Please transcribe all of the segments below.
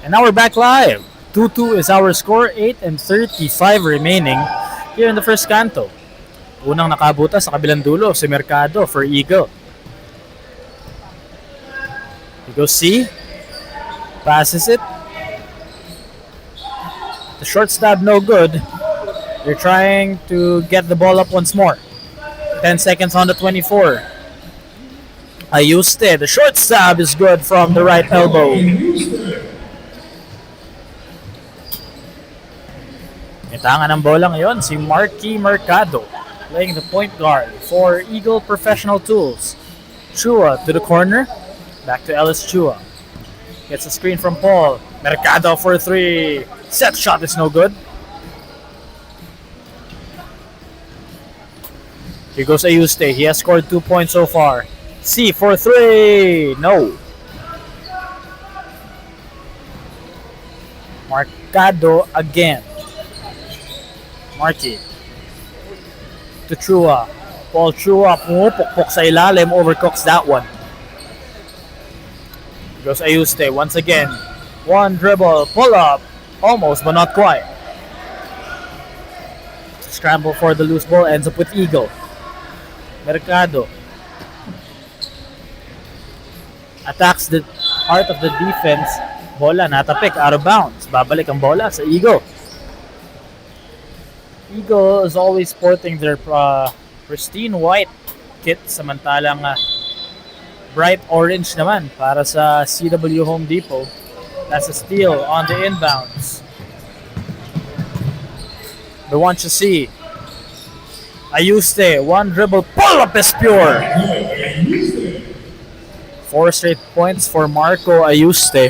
And now we're back live. 2-2 is our score, 8 and 35 remaining here in the first canto. Unang nakabuta sa kabilang dulo si Mercado for Eagle. He goes C, passes it. The short stab no good. They're trying to get the ball up once more. 10 seconds on the 24. Ayuste, the short stab is good from the right elbow. Itangan ng bola ngayon si Marky Mercado, playing the point guard for Eagle Professional Tools. Chua to the corner, back to Ellis Chua. Gets a screen from Paul. Mercado for 3. Set shot is no good. Here goes Ayuste. He has scored 2 points so far. C for 3. No. Mercado again. Marky to Chua. Paul Chua pumupukpok sa ilalim, overcooks that one. Goes Ayuste once again. One dribble, pull up, almost but not quite. Scramble for the loose ball, ends up with Eagle. Mercado attacks the heart of the defense. Bola natapik, out of bounds. Babalik ang bola sa Eagle. Eagle is always sporting their pristine white kit, samantalang bright orange naman para sa CW Home Depot. That's a steal on the inbounds. The one to see. Ayuste, one dribble, pull up is pure. 4 straight points for Marco Ayuste.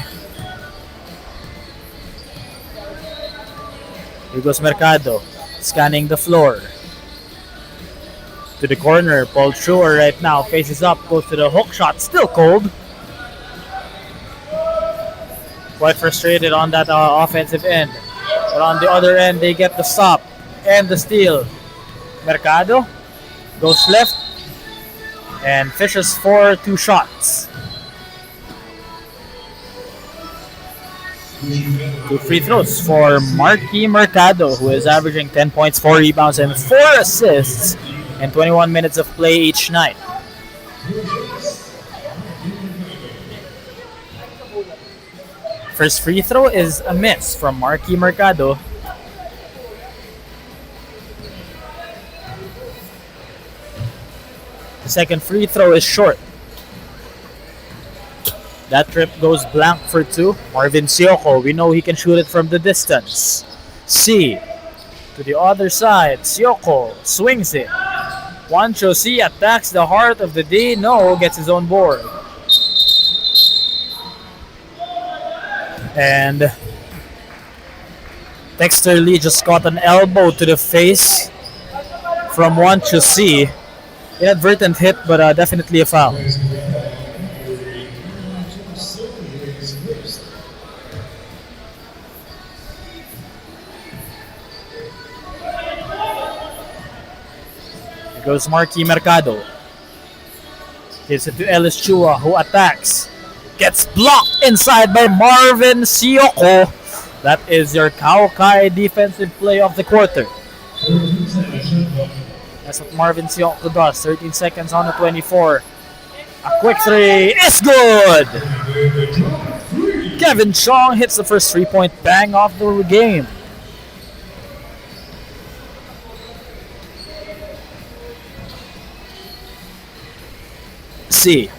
Here goes Mercado, scanning the floor. To the corner, Paul Chua right now faces up, goes to the hook shot, still cold. Quite frustrated on that offensive end. But on the other end, they get the stop and the steal. Mercado goes left and fishes for 2 shots. 2 free throws for Marky Mercado, who is averaging 10 points, 4 rebounds, and 4 assists in 21 minutes of play each night. First free throw is a miss from Marky Mercado. The second free throw is short. That trip goes blank for 2. Marvin Sioko, we know he can shoot it from the distance. C to the other side. Sioko swings it. Juancho C attacks the heart of the D. No, gets his own board. And Dexter Lee just got an elbow to the face from Juancho C. Inadvertent hit, but definitely a foul. Here goes Marky Mercado. Gives it to Ellis Chua, who attacks. Gets blocked inside by Marvin Sioko. That is your Kaukai defensive play of the quarter. That's what Marvin Sioko does. 13 seconds on the 24. A quick 3 is good. Kevin Chong hits the first 3-point bang of the game. C.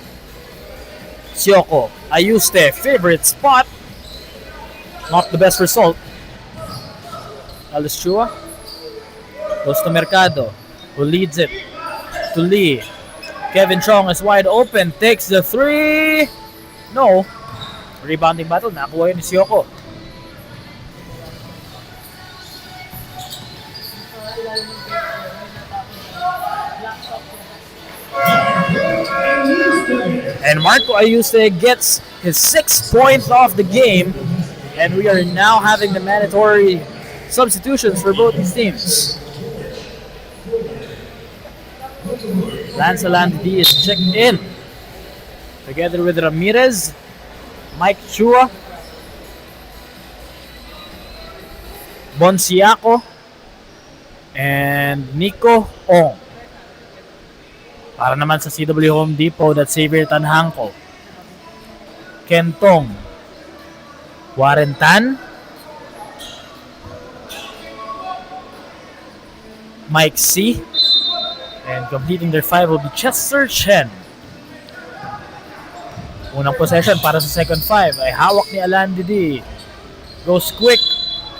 Sioko, Ayuste, favorite spot. Not the best result. Ellis Chua goes to Mercado, who leads it to Lee. Kevin Chong is wide open, takes the 3. No. Rebounding battle, nakuha yun ni Sioko. And Marco Ayuste gets his 6th point of the game, and we are now having the mandatory substitutions for both these teams. Lance Alandidi is checked in. Together with Ramirez, Mike Chua, Bonsiaco, and Nico Ong. Para naman sa CW Home Depot, that's Xavier Tanhanco, Kentong, Warren Tan, Mike C, and completing their five will be Chester Chen. Unang possession para sa second five ay hawak ni Alandidi. Goes quick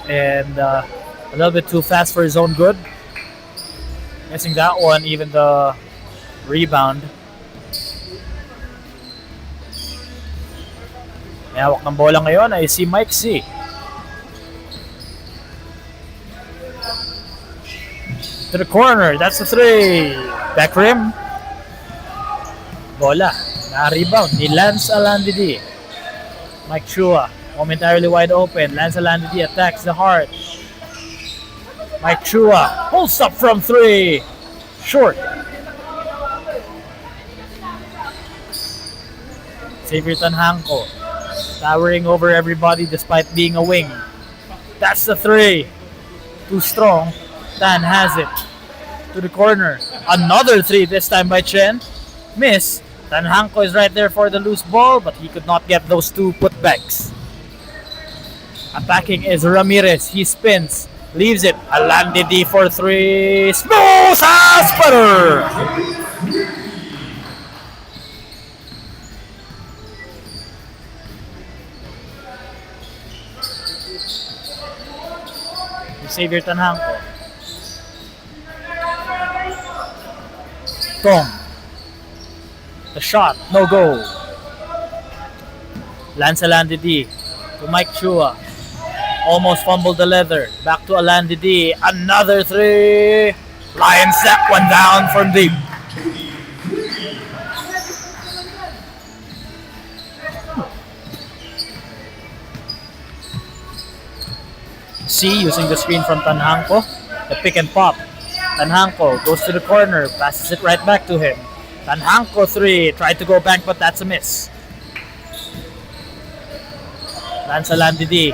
and a little bit too fast for his own good. Missing that one, even the rebound. May hawak ng bola ngayon ay si Mike C. To the corner, that's a three. Back rim. Bola. Na-rebound ni Lance Alandidi. Mike Chua, momentarily wide open. Lance Alandidi attacks the heart. Mike Chua pulls up from three. Short. Xavier Tanhanco towering over everybody despite being a wing. That's the three. Too strong. Tan has it. To the corner. Another three, this time by Chen. Miss. Tanhanco is right there for the loose ball, but he could not get those two putbacks. Attacking is Ramirez. He spins. Leaves it. Alandidi for three. Smooth as butter! Xavier Tanhanco. Tong. The shot, no go. Lance Alandidi to Mike Chua. Almost fumbled the leather. Back to Alandidi. Another three. Lions that one down from deep. C using the screen from Tanhanco. The pick and pop. Tanhanco goes to the corner. Passes it right back to him. Tanhanco three. Tried to go back, but that's a miss. Lance Alandidi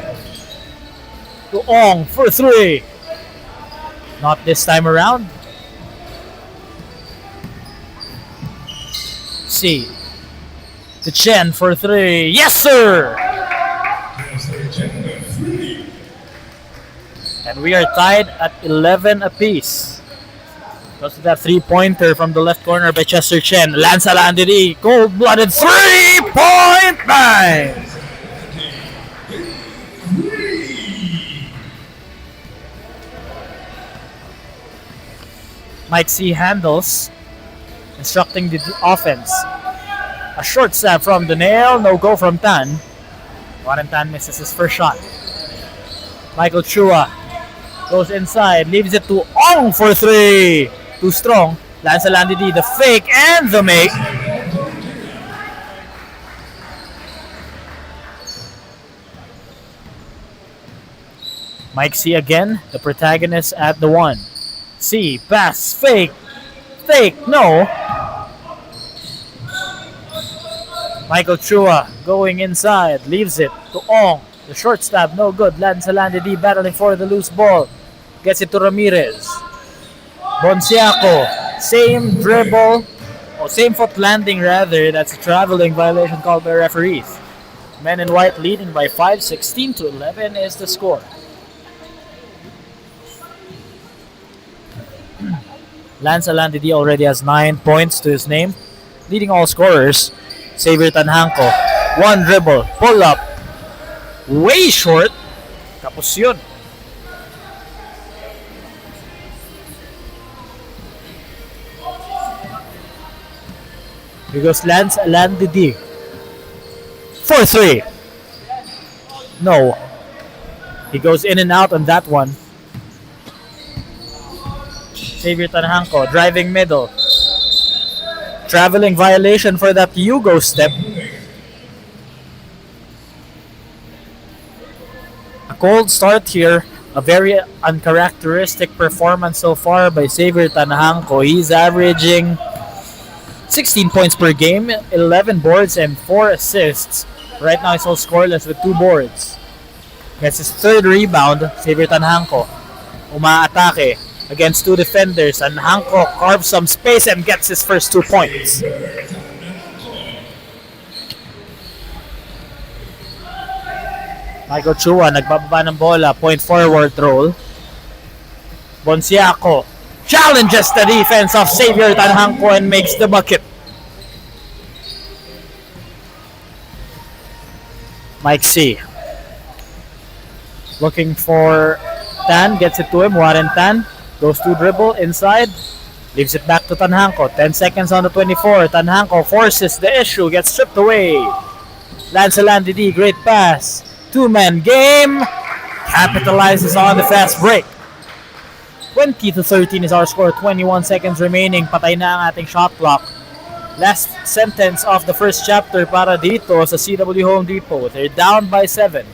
to Ong for three. Not this time around. C to Chen for three. Yes, sir! And we are tied at 11 apiece. Goes to that three-pointer from the left corner by Chester Chen. Lance Alandidi, cold-blooded 3-point-9! Mike C handles, instructing the offense. A short stab from the nail, no go from Tan. Warren Tan misses his first shot. Michael Chua goes inside, leaves it to Ong for three. Too strong. Lance Alandidi, the fake and the make. Mike C again, the protagonist at the one. C, pass, fake, no. Michael Chua going inside, leaves it to Ong. The short stab, no good. Lance Alandidi battling for the loose ball. Gets it to Ramirez. Bonsiaco, same dribble, same foot landing rather. That's a traveling violation called by referees. Men in white leading by 5, 16-11 is the score. Lance Alandidi already has 9 points to his name, leading all scorers. Xavier Tanhanco, one dribble, pull up, way short. Tapos yun. Because Lance Alandidi for three. No. He goes in and out on that one. Xavier Tanhanco driving middle. Traveling violation for that Hugo step. A cold start here A very uncharacteristic performance so far by Xavier Tanhanko. He's averaging 16 points per game, 11 boards, and 4 assists. Right now, he's all scoreless with 2 boards. Gets his third rebound, Xavier Tanhanko. Umaatake against 2 defenders, and Hanko carves some space and gets his first 2 points. Michael Chua, nagbababa ng bola, point forward roll. Bonsiaco challenges the defense of Xavier Tanhanko and makes the bucket. Mike C. Looking for Tan, gets it to him. Warren Tan goes to dribble inside, leaves it back to Tanhanko. 10 seconds on the 24. Tanhanko forces the issue, gets stripped away. Lancelandi D, great pass. 2-man game. Capitalizes on the fast break. 20-13 is our score. 21 seconds remaining. Patay na ang ating shot clock. Last sentence of the first chapter para dito sa CW Home Depot. They're down by 7.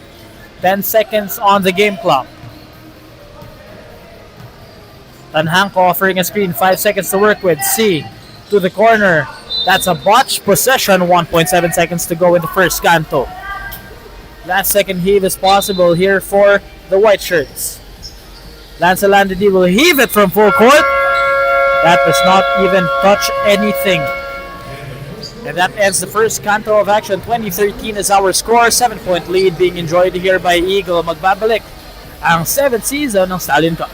10 seconds on the game clock. Tanhanko offering a screen. 5 seconds to work with. C to the corner. That's a botched possession. 1.7 seconds to go in the first canto. Last second heave is possible here for the white shirts. Lancelandi will heave it from full court. That does not even touch anything. And that ends the first canto of action. 2013 is our score. 7-point lead being enjoyed here by Eagle. Magbabalik ang 7th season ng Stallion Cup.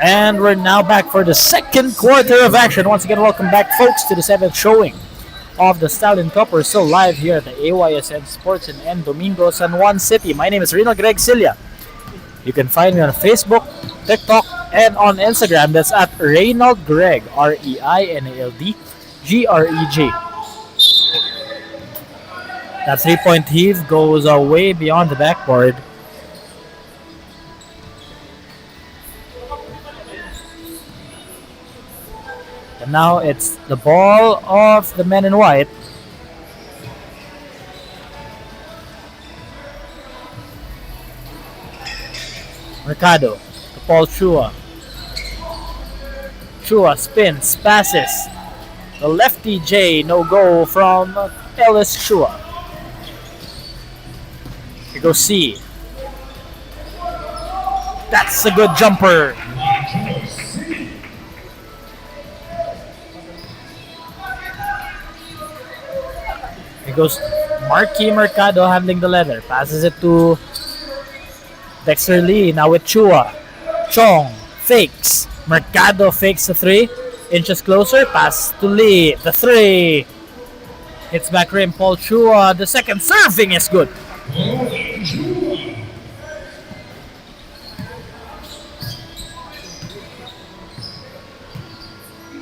And we're now back for the second quarter of action. Once again, welcome back, folks, to the 7th showing of the Stallion Cup. We're still live here at the AYSN Sports in N Domingo, San Juan City. My name is Reno Greg Cilia. You can find me on Facebook, TikTok, and on Instagram. That's at Reynald Greg, REINALD GREG. That 3-point heave goes way beyond the backboard. And now it's the ball of the men in white. Mercado to Paul Chua. Chua spins, passes. The lefty J, no go from Ellis Chua. Here goes C. That's a good jumper. Here goes Marquis Mercado handling the leather. Passes it to Dexter Lee. Now with Chua. Chong fakes. Mercado fakes the 3. Inches closer. Pass to Lee. The 3. Hits back rim. Paul Chua. The second serving is good.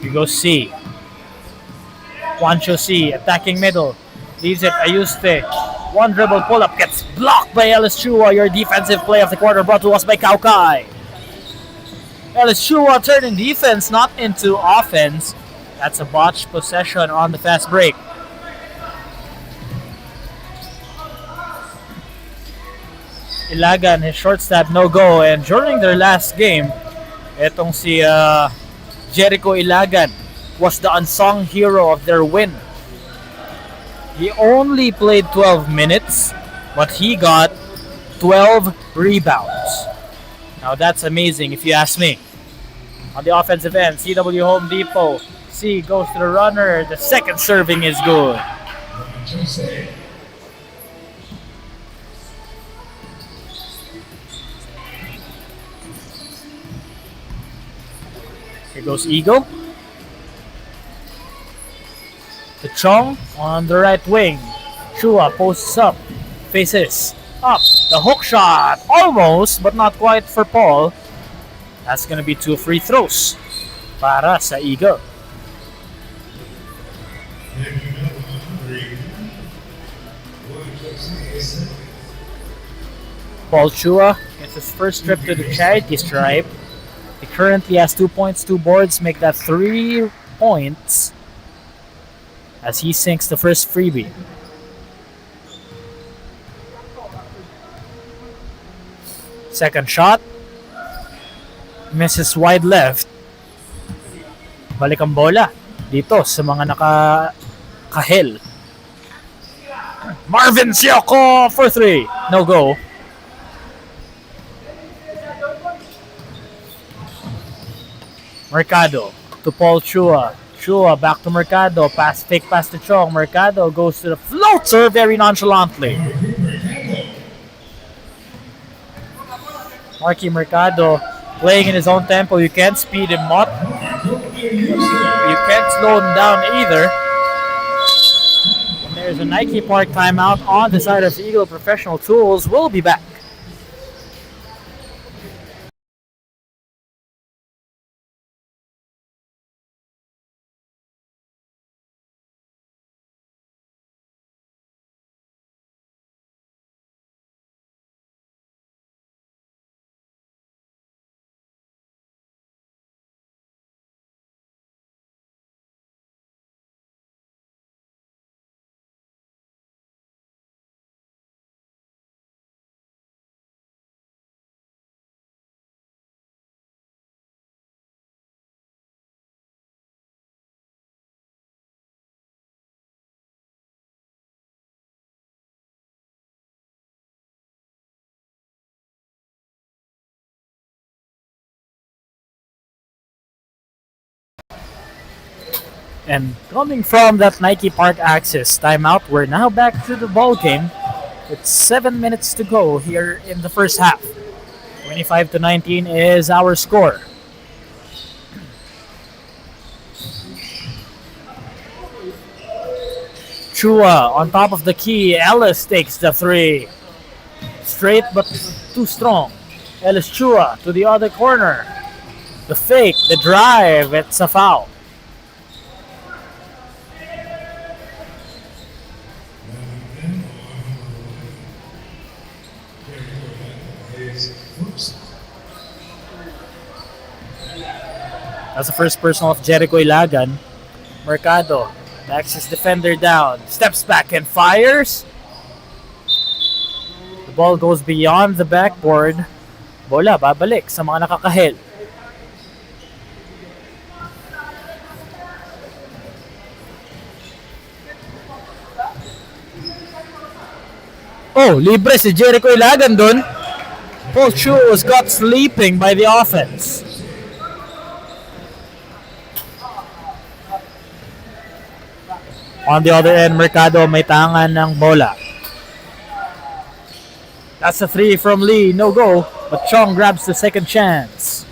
Here goes C. Juancho C. Attacking middle. Leaves it, Ayuste. One dribble pull-up gets blocked by Ellis Chua. Your defensive play of the quarter brought to us by Kaukai. Ellis Chua turning defense not into offense. That's a botched possession on the fast break. Ilagan, his short stab, no go. And during their last game, etong si Jericho Ilagan was the unsung hero of their win. He only played 12 minutes, but he got 12 rebounds. Now that's amazing if you ask me. On the offensive end, CW Home Depot. C goes to the runner. The second serving is good. Here goes Eagle. To Chong on the right wing. Chua posts up. Faces up. The hook shot. Almost, but not quite for Paul. That's gonna be 2 free throws para sa Eagle. Paul Chua gets his first trip to the charity stripe. He currently has 2 points, 2 boards, make that 3 points as he sinks the first freebie. Second shot. Misses wide left. Balik ang bola dito sa mga nakakahel. Marvin Sioko for 3. No go. Mercado to Paul Chua. Chua back to Mercado. Fake pass to Chong. Mercado goes to the floater very nonchalantly. Marky Mercado playing in his own tempo. You can't speed him up. You can't slow him down either. And there's a Nike Park timeout on the side of Eagle Professional Tools. We'll be back. And coming from that Nike Park access timeout, we're now back to the ball game with 7 minutes to go here in the first half. 25-19 is our score. Chua on top of the key. Ellis takes the 3. Straight but too strong. Ellis Chua to the other corner. The fake, the drive, it's a foul. That's the first personal of Jericho Ilagan. Mercado backs his defender down, steps back and fires. The ball goes beyond the backboard. Bola babalik sa mga nakakahel. Oh, libre si Jericho Ilagan dun. Paul Chua was got sleeping by the offense. On the other end, Mercado may tangan ng bola. That's a 3 from Lee, no go, but Chong grabs the second chance.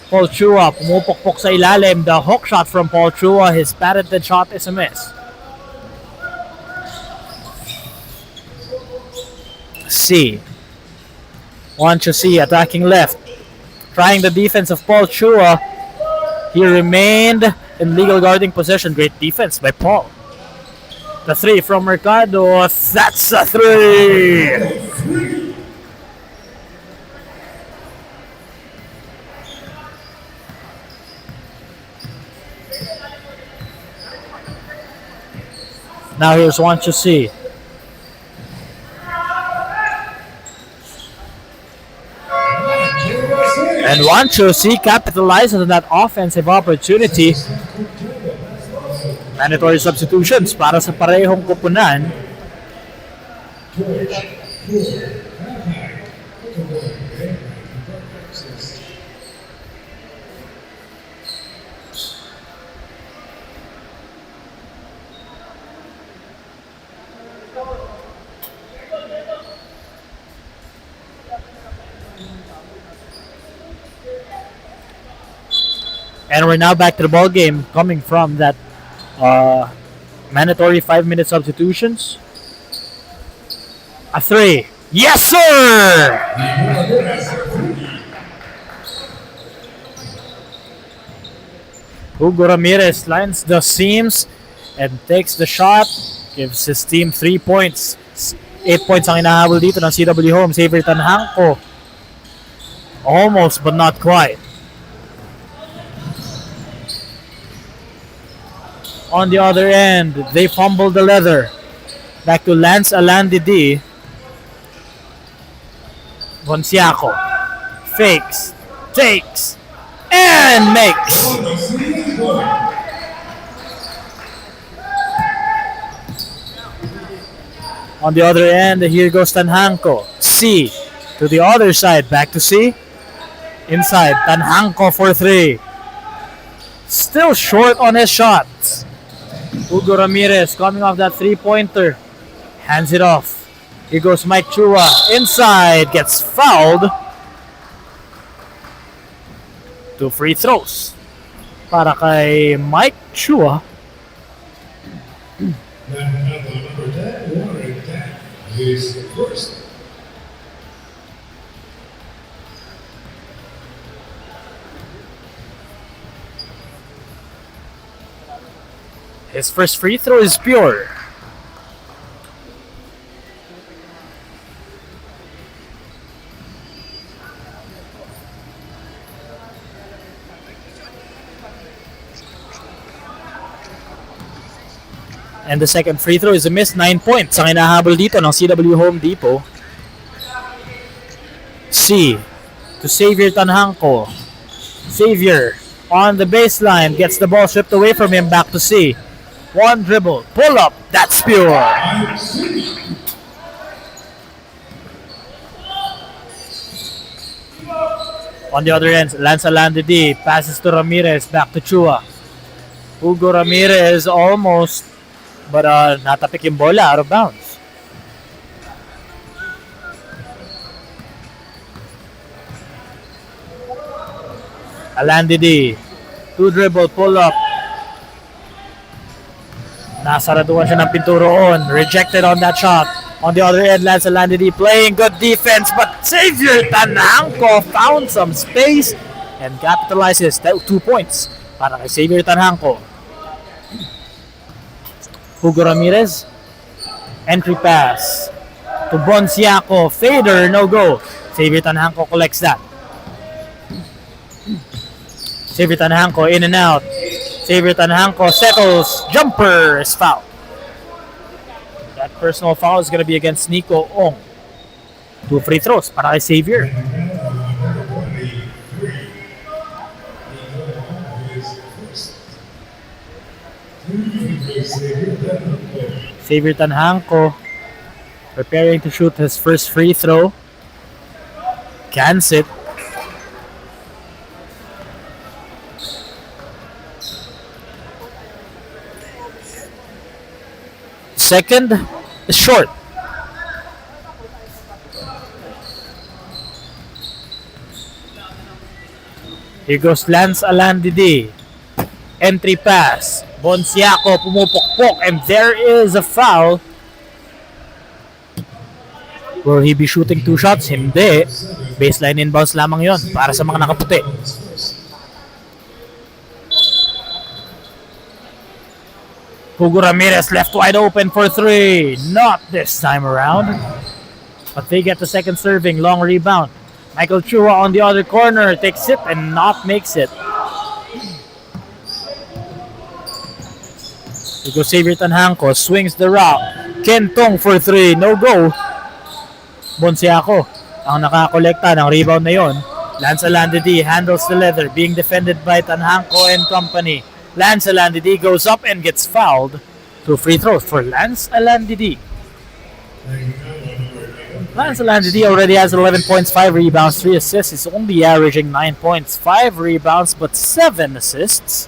Paul Chua pumupukpok sa ilalim. The hook shot from Paul Chua, his patented shot is a miss. C. Wancho C attacking left. Trying the defense of Paul Chua. He remained in legal guarding position. Great defense by Paul. The 3 from Mercado. That's a 3! Now here's Wancho C. And Wancho C capitalizes on that offensive opportunity. Mandatory substitutions para sa parehong kupunan. And we're now back to the ball game, coming from that mandatory 5-minute substitutions. A 3. Yes, sir! Hugo Ramirez lines the seams and takes the shot. Gives his team 3 points. 8 points ang inahabol dito ng CW Home. Xavier Tanhanco. Almost but not quite. On the other end, they fumble the leather. Back to Lance Alandidi. Bonciaco. Fakes. Takes. And makes. On the other end, here goes Tanhanco. C. To the other side. Back to C. Inside. Tanhanco for 3. Still short on his shots. Hugo Ramirez coming off that 3-pointer. Hands it off. Here goes Mike Chua. Inside. Gets fouled. 2 free throws para kay Mike Chua. His first free throw is pure. And the second free throw is a miss. 9 points ang inahabol dito ng CW Home Depot. C. To Xavier Tanhanco. Xavier on the baseline. Gets the ball stripped away from him. Back to C. 1 dribble. Pull up. That's pure. On the other end, Lance Alandidi passes to Ramirez. Back to Chua. Hugo Ramirez almost, but natapik yung bola out of bounds. Alandidi. 2 dribble. Pull up. Nasaraduan siya ng pinturoon. Rejected on that shot. On the other end, Lance Alandidi playing good defense, but Xavier Tanhanco found some space and capitalizes 2 points para kay Xavier Tanhanco. Hugo Ramirez. Entry pass to Bonciaco. Fader, no go. Xavier Tanhanco collects that. Xavier Tanhanco in and out. Xavier Tanhanco settles. Jumper is fouled. That personal foul is going to be against Nico Ong. 2 free throws para kay Xavier. Xavier Tanhanco preparing to shoot his first free throw. Cans it. Second is short. Here goes Lance Alandidi. Entry pass. Bonciaco pumupokpok and there is a foul. Will he be shooting 2 shots? Hindi. Baseline inbounds lamang yon para sa mga nakaputi. Hugo Ramirez left wide open for 3. Not this time around. But they get the second serving. Long rebound. Michael Chua on the other corner. Takes it and not makes it. Here goes Xavier Tanhanco. Swings the rock. Kentong for 3. No go. Bonciaco ang nakakolekta ng rebound na yon. Lance Alandidi handles the leather. Being defended by Tanhanco and company. Lance Alandidi goes up and gets fouled. 2 free throws for Lance Alandidi. Lance Alandidi already has 11 points, 5 rebounds, 3 assists. He's only averaging 9 points, 5 rebounds, but 7 assists.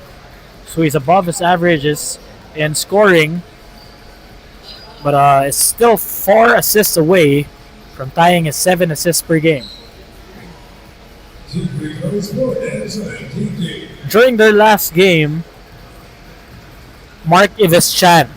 So he's above his averages in scoring. But it's still 4 assists away from tying his 7 assists per game. During their last game, Mark Ives-Chan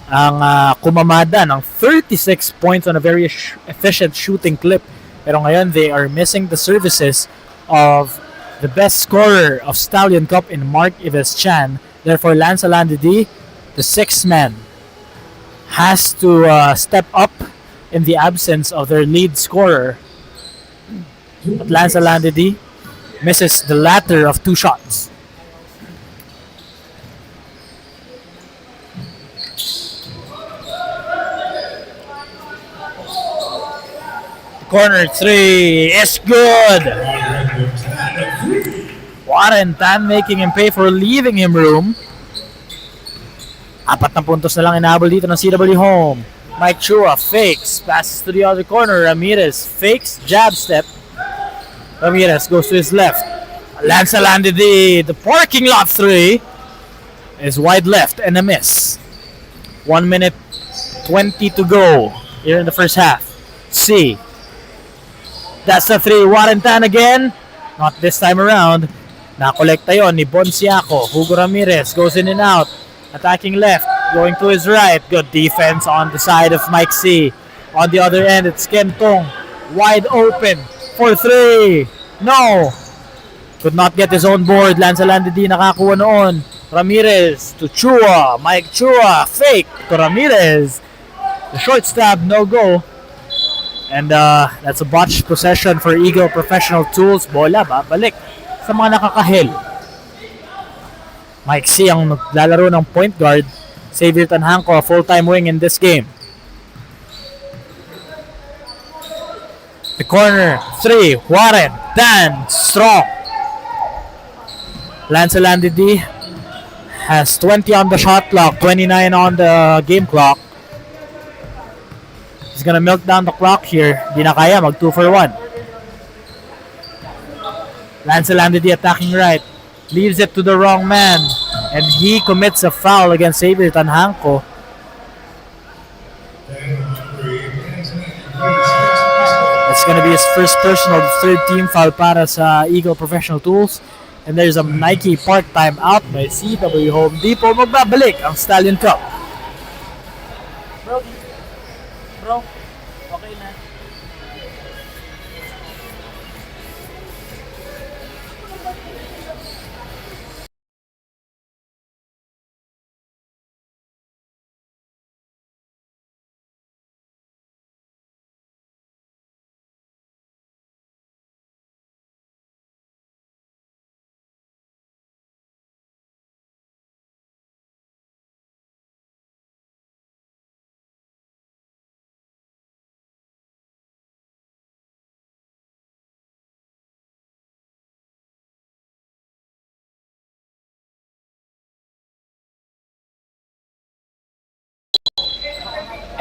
ang kumamada ng 36 points on a very efficient shooting clip. Pero ngayon, they are missing the services of the best scorer of Stallion Cup in Mark Ives-Chan. Therefore, Lance Alandidi, the sixth man, has to step up in the absence of their lead scorer. But Lance Alandidi misses the latter of two shots. Corner three is good. Warren Tan making him pay for leaving him room. 4 na puntos na lang inahabol dito ng CW Home. Mike Chua fakes, passes to the other corner. Ramirez fakes, jab step. Ramirez goes to his left. Lance Alandidi, the parking lot three is wide left and a miss. 1 minute 20 to go here in the first half. C. That's the three. Warren Tan again. Not this time around. Nakolekta yon ni Bonsiaco. Hugo Ramirez goes in and out. Attacking left. Going to his right. Good defense on the side of Mike C. On the other end, it's Ken Tong. Wide open for three. No. Could not get his own board. Lance Alandidi nakakuha noon. Ramirez to Chua. Mike Chua. Fake to Ramirez. The short stab, no go. And that's a botched possession for Eagle Professional Tools. Bola babalik sa mga nakakahil. Mike C ang naglalaro ng point guard. Xavier Tanhanco, a full-time wing in this game. The corner, three, Warren, Dan, strong. Lance Alandidi has 20 on the shot clock, 29 on the game clock. He's gonna milk down the clock here. Di na kaya, mag 2 for 1. Lance Alandidi attacking right. Leaves it to the wrong man. And he commits a foul against Xavier Tanhanco. That's gonna be his first personal, third team foul para sa Eagle Professional Tools. And there's a Nike part-time out by CW Home Depot. Magbabalik ang Stallion Cup. Bro, okay na.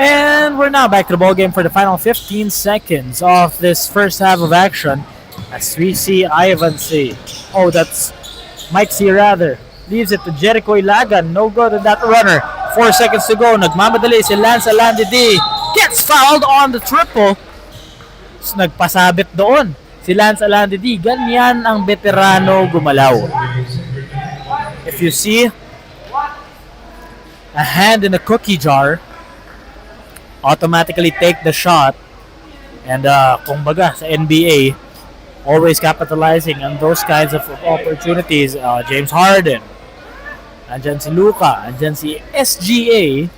And we're now back to the ball game for the final 15 seconds of this first half of action. As we see Ivan C. Oh, that's Mike C. rather. Leaves it to Jericho Ilagan. No good on that runner. 4 seconds to go. Nagmamadali si Lance Alandidi. Gets fouled on the triple. So, nagpasabit doon si Lance Alandidi. Ganyan ang veterano gumalaw. If you see a hand in a cookie jar, automatically take the shot. And kumbaga sa NBA, always capitalizing on those kinds of opportunities. James Harden, andyan si Luka, andyan si SGA,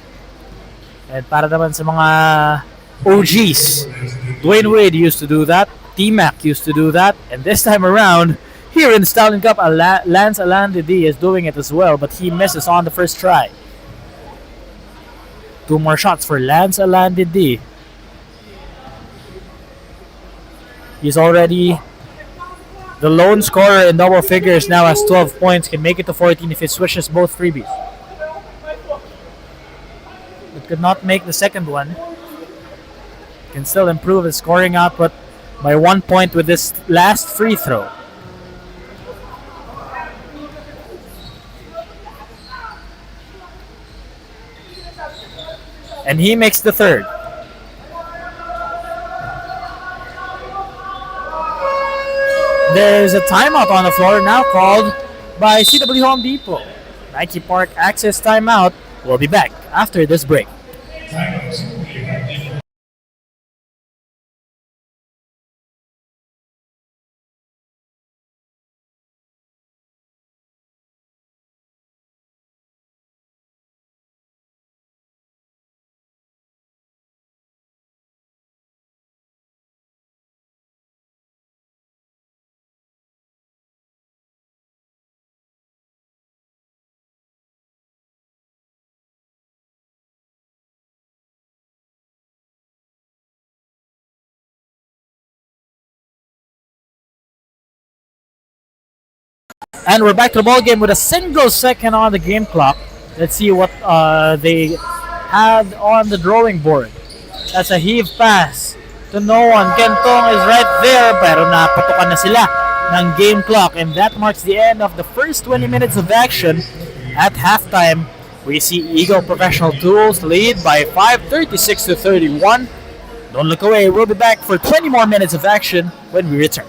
and para naman sa mga OGs, Dwayne Wade used to do that, T-Mac used to do that, and this time around, here in the Stallion Cup, Lance Alandidi is doing it as well, but he misses on the first try. 2 more shots for Lance Alandidi. He's already the lone scorer in double figures, now has 12 points, can make it to 14 if he swishes both freebies. But could not make the second one. Can still improve his scoring output by 1 point with this last free throw. And he makes the third. There's a timeout on the floor now called by CW Home Depot. Nike Park Access timeout. We'll be back after this break. And we're back to the ball game with a single second on the game clock. Let's see what they had on the drawing board. That's a heave pass to no one. Gentong is right there pero napatukan na sila ng game clock, and that marks the end of the first 20 minutes of action. At halftime, we see Eagle Professional Tools lead by 5:36 to 31. Don't look away. We'll be back for 20 more minutes of action when we return.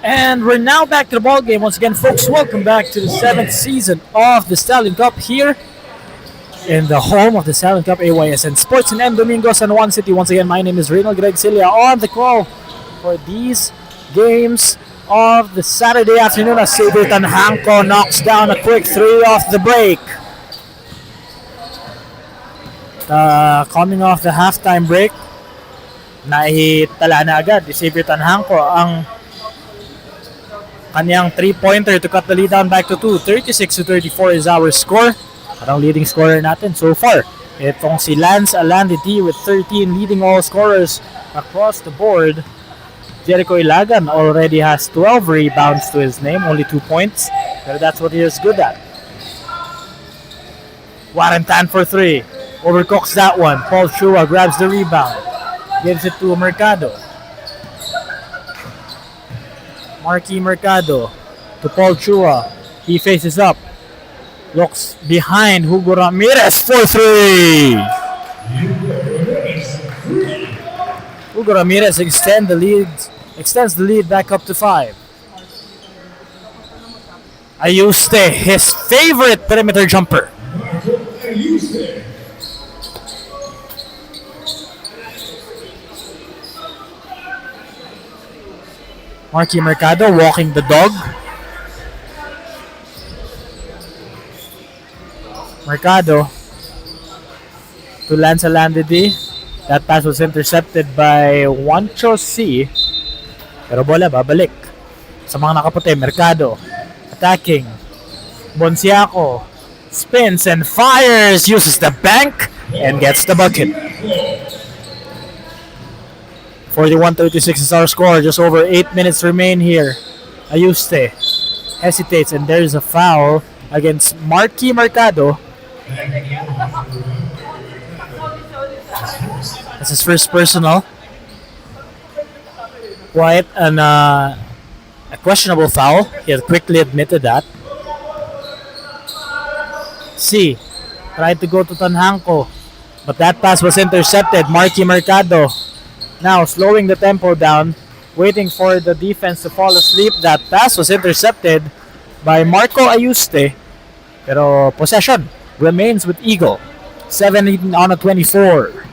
And we're now back to the ball game once again, folks. Welcome back to the 7th season of the Stallion Cup here in the home of the Stallion Cup AYSN Sports in M. Domingo, San Juan City. Once again, my name is Reynald Greg Cilia on the call for these games of the Saturday afternoon as Xavier Tanhanco knocks down a quick three off the break. Coming off the halftime break, naitala na agad ni Xavier Tanhanco ang kanyang 3-pointer to cut the lead down back to 2. 36-34 is our score. At ang leading scorer natin so far, itong si Lance Alanditi with 13, leading all scorers across the board. Jericho Ilagan already has 12 rebounds to his name, only 2 points, but that's what he is good at. Warrentan for 3. Overcooks that one. Paul Chua grabs the rebound. Gives it to Mercado. Marky Mercado to Paul Chua. He faces up. Looks behind Hugo Ramirez for 3. Hugo Ramirez extends the lead back up to 5. Ayuste, his favorite perimeter jumper. Marky Mercado walking the dog. Mercado to Lance Alandidi. That pass was intercepted by Juancho C. Pero bola babalik sa mga nakaputi. Mercado attacking. Bonciaco spins and fires. Uses the bank and gets the bucket. 41-36 is our score. Just over 8 minutes remain here. Ayuste hesitates and there's a foul against Marky Mercado. That's his first personal. Quite a questionable foul. He had quickly admitted that. C tried to go to Tanhanco, but that pass was intercepted. Marky Mercado now slowing the tempo down, waiting for the defense to fall asleep. That pass was intercepted by Marco Ayuste. Pero possession remains with Eagle. 17 on a 24.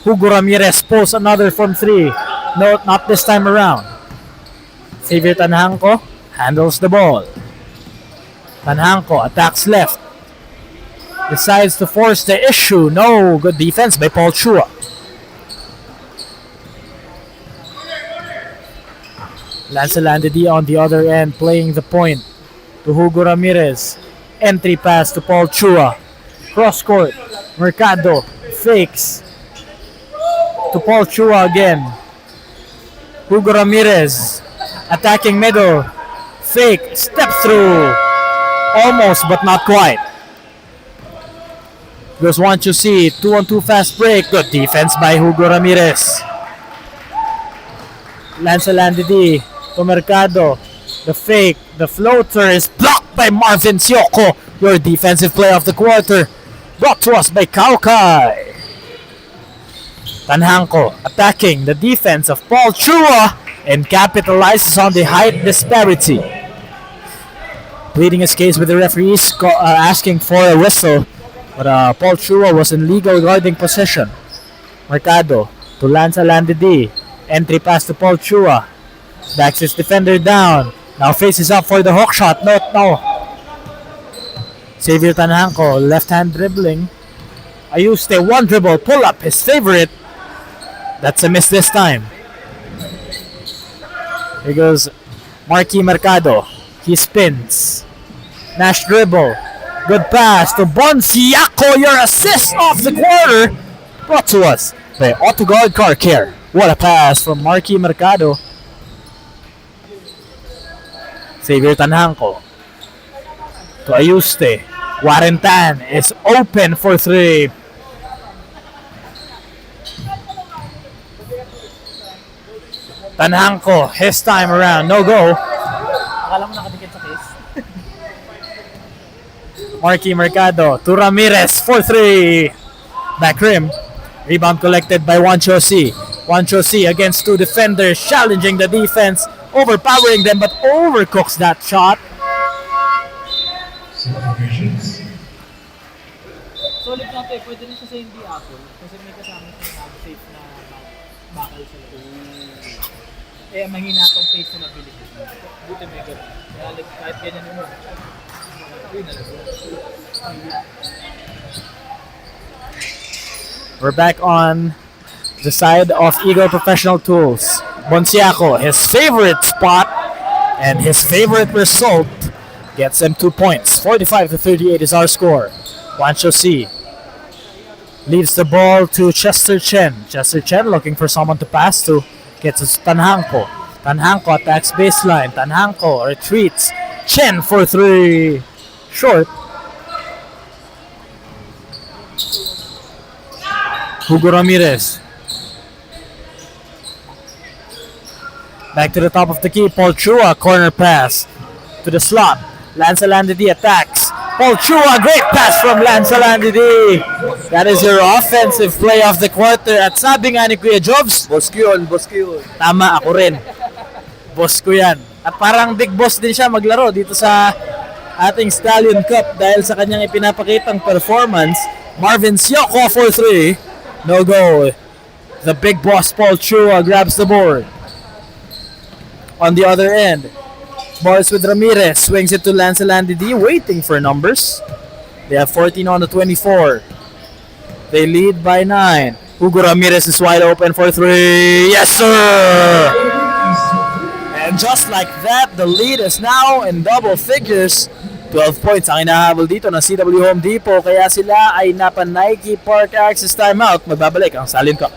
Hugo Ramirez pulls another from 3. No, not this time around. Xavier Tanhanco handles the ball. Tanhanco attacks left. Decides to force the issue. No, good defense by Paul Chua. Lance Alandidi on the other end playing the point to Hugo Ramirez. Entry pass to Paul Chua. Cross court. Mercado fakes to Paul Chua again. Hugo Ramirez attacking middle. Fake. Step through. Almost, but not quite. Goes 1-2-C. 2-on-2 fast break. Good defense by Hugo Ramirez. Lance Alandidi to Mercado. The fake. The floater is blocked by Marvin Sioko. Your defensive play of the quarter. Brought to us by Kaukai. Tanhanco attacking the defense of Paul Chua and capitalizes on the height disparity. Pleading his case with the referees, asking for a whistle, but Paul Chua was in legal guarding position. Mercado to Lance Alandidi. Entry pass to Paul Chua. Backs his defender down. Now faces up for the hook shot. No. Xavier Tanhanco, left hand dribbling. Ayuste, one dribble, pull up, his favorite. That's a miss this time. Here goes Marky Mercado. He spins. Nash dribble. Good pass to Bonciaco. Your assist of the quarter. Brought to us by AutoGuard Car Care. What a pass from Marky Mercado. Xavier Tanhanco to Ayuste. Warrentan is open for 3. Tanhanco, his time around, no go. Akala mo nakadikit sa case. Marky Mercado to Ramirez, for 3. Back rim. Rebound collected by Wancho C. Wancho C against 2 defenders, challenging the defense, overpowering them, but overcooks that shot. Solid na ito, pwede rin siya sa hindi apple kasi may kasama siyang safe na bakal sa loob. Eh, mahina itong taste na nabili ko. Buti may gano'n. Kaya kahit ganyan mo. We're back on the side of Eagle Professional Tools. Bonciaco, his favorite spot and his favorite result, gets him 2 points. 45-38 is our score. Wancho C leads the ball to Chester Chen. Chester Chen looking for someone to pass to. Gets to Tanhanko. Tanhanko attacks baseline. Tanhanko retreats. Chen for 3. Short. Hugo Ramirez. Back to the top of the key. Paul Chua, corner pass to the slot. Lance Alandidi attacks. Paul Chua, great pass from Lance Alandidi. That is your offensive play of the quarter. At sabi nga ni Kuya Jobs, Boss ko yun, boss ko yun. tama, ako rin. Boss ko yan. At parang big boss din siya maglaro dito sa ating Stallion Cup dahil sa kanyang ipinapakitang performance. Marvin Sioko for 3. No goal. The big boss Paul Chua grabs the board. On the other end, Morris with Ramirez swings it to Lance Alandidi, waiting for numbers. They have 14 on the 24. They lead by 9. Hugo Ramirez is wide open for 3. Yes, sir! And just like that, the lead is now in double figures. 12 points ang inahabol dito ng CW Home Depot, kaya sila ay napa-Nike Park Access timeout. Magbabalik ang Stallion Cup.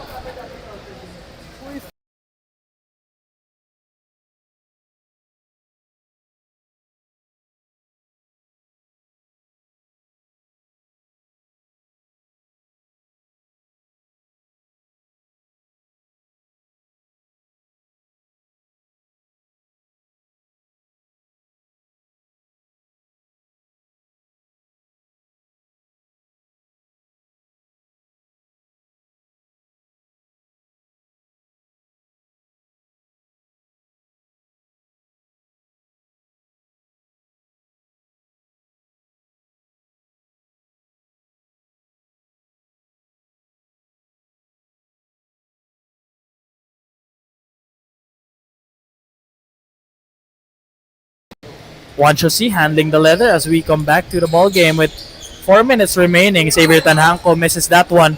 Wancho C handling the leather as we come back to the ball game with 4 minutes remaining. Xavier Tanhanko misses that one.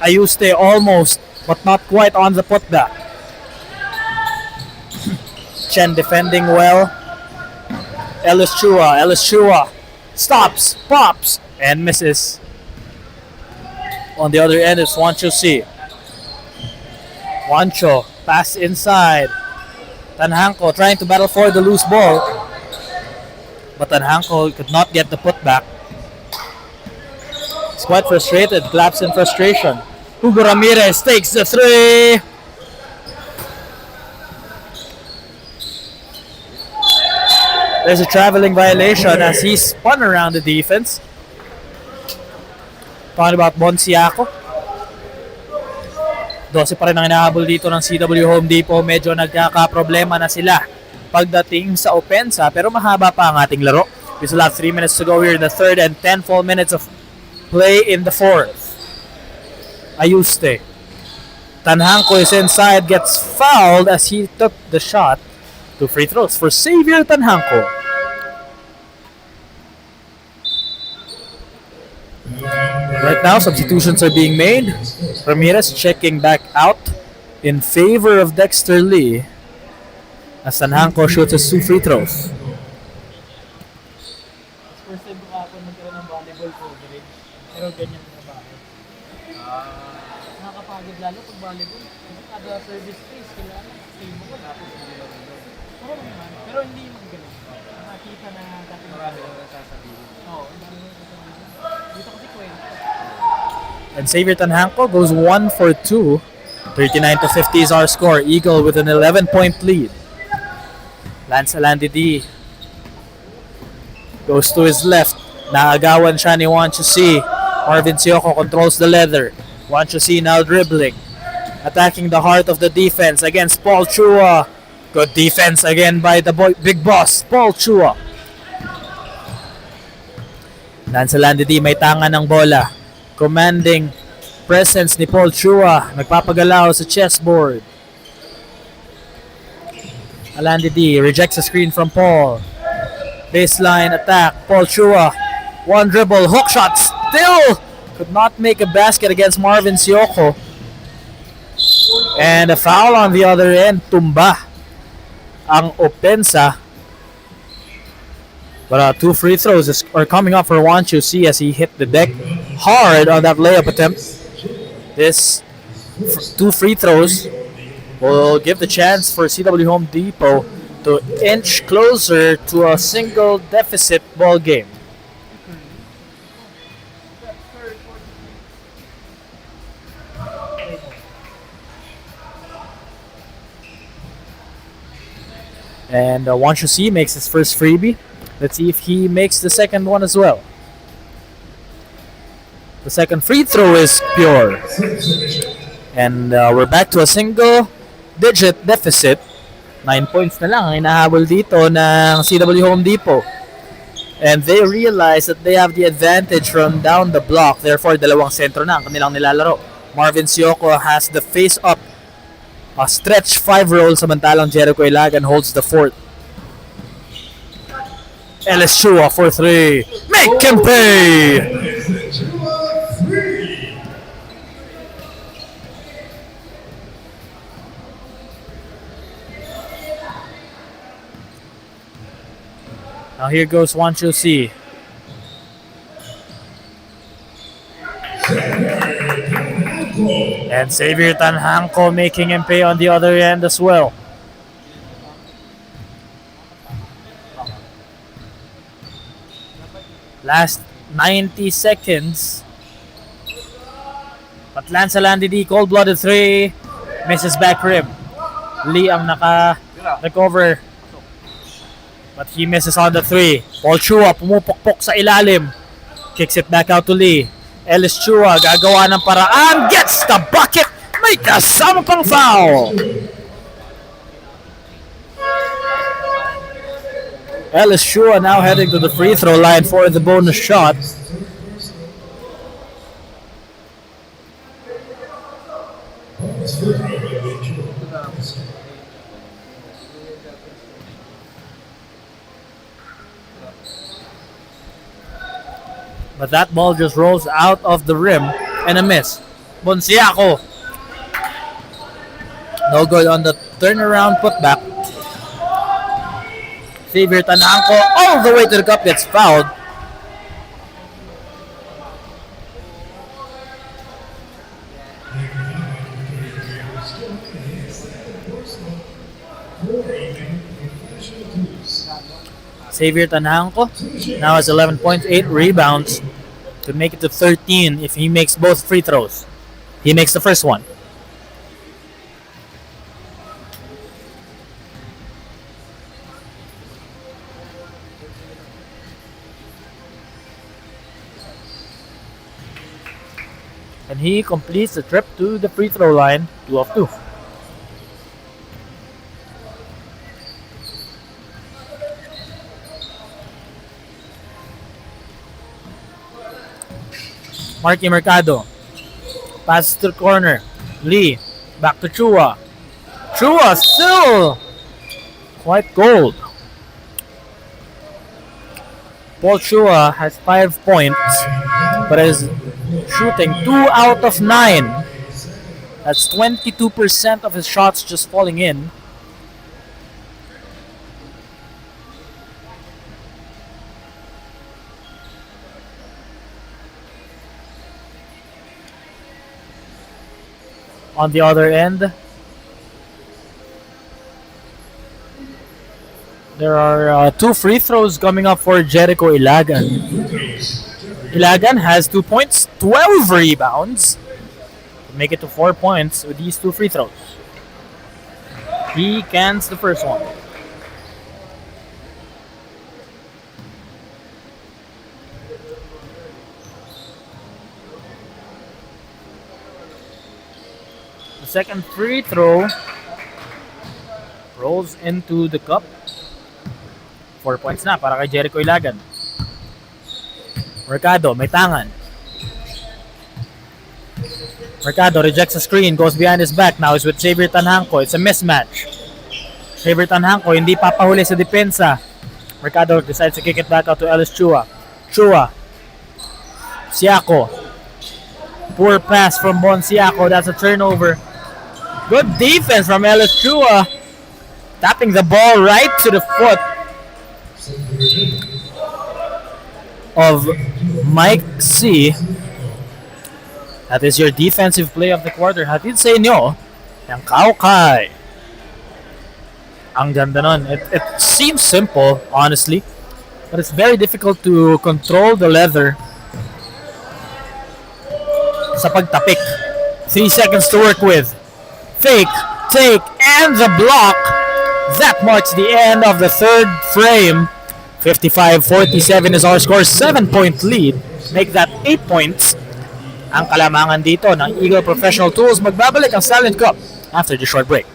Ayuste almost, but not quite on the putback. Chen defending well. Ellis Chua stops, pops, and misses. On the other end is Wancho C. Wancho pass inside. Tanhanko trying to battle for the loose ball, but Tanhanko could not get the putback. He's quite frustrated, claps in frustration. Hugo Ramirez takes the 3. There's a traveling violation as he spun around the defense. Talking about Bonciaco. 12 pa rin ang inahabol dito ng CW Home Depot. Medyo nagkakaproblema na sila pagdating sa opensa, pero mahaba pa ang ating laro. We still have 3 minutes to go here in the third and 10 full minutes of play in the fourth. Ayuste. Tanhanko is inside, gets fouled as he took the shot. 2 free throws for Xavier Tanhanko. Right now, substitutions are being made. Ramirez checking back out in favor of Dexter Lee as Tanhanko shoots his 2 free throws. First time ko kapon magkaroon ng volleyball coverage, pero ganyan na ba? Nakakapagod lalo pag volleyball. Kasi kada service space, kailangan stay mo ko tapos pero naman, pero hindi mo ganun. Nakita na dati marami lang nasasabihin. Oo, dito kasi kwento. And Xavier Tanhanko goes 1 for 2. 39-50 is our score. Eagle with an 11-point lead. Lance Alandidi goes to his left. Naagawan siya ni Wancho C. Marvin Sioco controls the leather. Wancho C now dribbling. Attacking the heart of the defense against Paul Chua. Good defense again by the big boss, Paul Chua. Lance Landedy may tanga ng bola. Commanding presence ni Paul Chua. Nagpapagalaw sa chessboard. Landedy rejects a screen from Paul. Baseline attack. Paul Chua. One dribble. Hook shot. Still could not make a basket against Marvin Sioco. And a foul on the other end. Tumba ang opensa. But 2 free throws are coming up for Wancho C as he hit the deck hard on that layup attempt. This 2 free throws will give the chance for CW Home Depot to inch closer to a single deficit ball game. And Wancho C makes his first freebie. Let's see if he makes the second one as well. The second free throw is pure. And we're back to a single-digit deficit. 9 points na lang ang inahabol dito ng CW Home Depot. And they realize that they have the advantage from down the block. Therefore, dalawang sentro na ang kanilang nilalaro. Marvin Sioco has the face-up stretch 5 roll, samantalang Jericho Ilagan holds the fourth. Ellis Chua for 3. Make him pay! Now here goes Wancho C. And Xavier Tanhanko making him pay on the other end as well. Last 90 seconds. But Lance Landedy, cold-blooded 3. Misses back rim. Lee ang naka-recover. But he misses on the 3. Paul Chua pumupukpok sa ilalim. Kicks it back out to Lee. Ellis Chua gagawa ng paraan. Gets the bucket. May kasama pang foul. Ellis Chua now heading to the free throw line for the bonus shot. But that ball just rolls out of the rim and a miss. Bonsiaco. No good on the turnaround putback. Xavier Tanhanko all the way to the cup gets fouled. Xavier Tanhanko now has 11 points, 8 rebounds to make it to 13 if he makes both free throws. He makes the first one. And he completes the trip to the free throw line, 2 of 2. Marky Mercado. Pass to the corner. Lee. Back to Chua. Chua still quite cold. Paul Chua has 5 points, but is shooting 2 out of 9. That's 22% of his shots just falling in. On the other end, there are 2 free throws coming up for Jericho Ilagan. Ilagan has 2 points, 12 rebounds. Make it to 4 points with these 2 free throws. He cans the first one. The second free throw rolls into the cup. 4 points na para kay Jericho Ilagan. Mercado, may tangan. Mercado rejects a screen, goes behind his back. Now he's with Xavier Tanhanco. It's a mismatch. Xavier Tanhanco hindi papahuli sa depensa. Mercado decides to kick it back out to Ellis Chua. Chua. Siako. Poor pass from Bon Siako. That's a turnover. Good defense from Ellis Chua. Tapping the ball right to the foot of Mike C. That is your defensive play of the quarter. Hatid sa inyo, yung Kaukai. Ang ganda nun. It seems simple, honestly, but it's very difficult to control the leather sa pagtapik. 3 seconds to work with. Fake, take, and the block. That marks the end of the third frame. 55-47 is our score. 7-point lead. Make that 8 points. Ang kalamangan dito ng Eagle Professional Tools. Magbabalik ang Stallion Cup after the short break.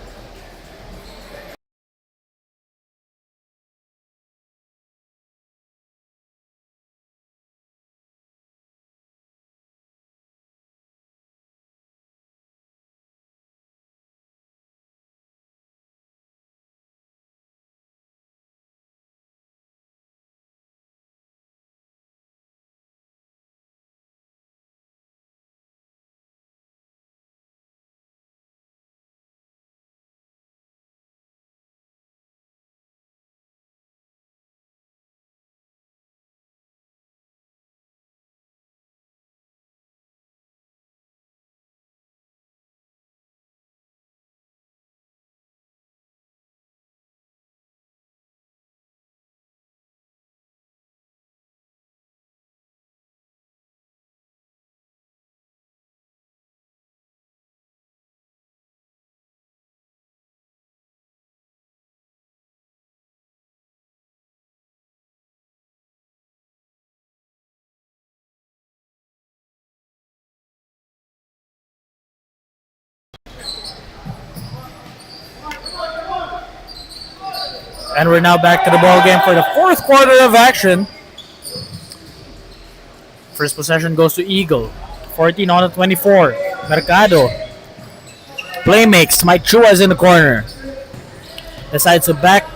And we're now back to the ball game for the fourth quarter of action. First possession goes to Eagle. 14-24. Mercado. Play makes. Mike Chua is in the corner. Decides to back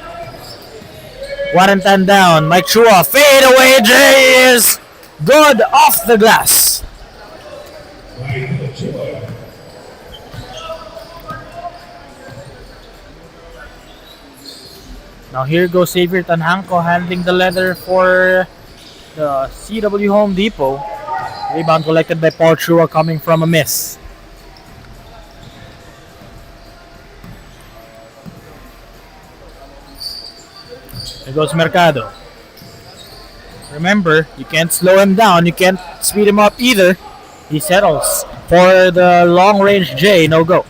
Warantan down. Mike Chua. Fade away. Jay is good off the glass. Now here goes Xavier Tanhanco handling the leather for the CW Home Depot. Rebound collected by Paul Chua coming from a miss. Here goes Mercado. Remember, you can't slow him down, you can't speed him up either. He settles for the long range J, no go.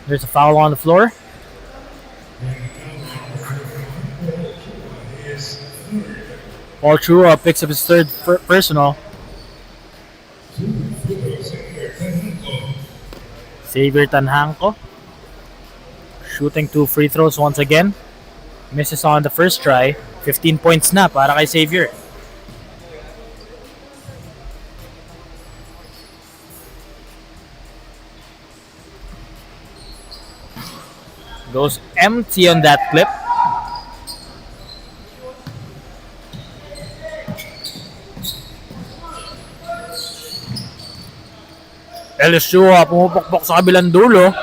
There's a foul on the floor. Paul Chua picks up his third personal. Xavier Tanhanco shooting 2 free throws once again. Misses on the first try. 15 points na para kay Xavier. Goes empty on that clip. Ellis Chua pumupokpok sa kabilang dulo.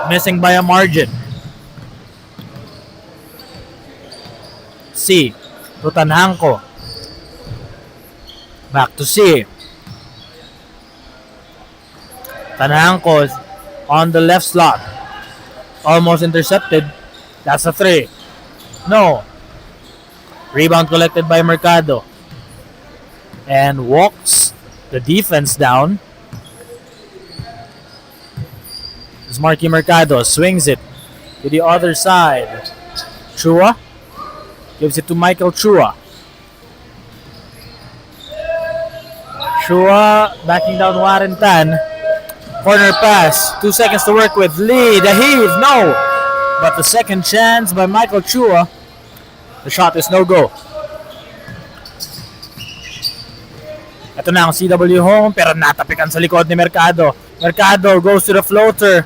Missing by a margin. C. To Tanhanco. Back to C. Tanhanco on the left slot. Almost intercepted. That's a 3. No. Rebound collected by Mercado. And walks the defense down. It's Marky Mercado. Swings it to the other side. Chua gives it to Michael Chua. Chua backing down Warrentan. Corner pass. 2 seconds to work with. Lee, the heave. No. But the second chance by Michael Chua. The shot is no go. Ito na ang CW home pero natapikan sa likod ni Mercado. Mercado goes to the floater.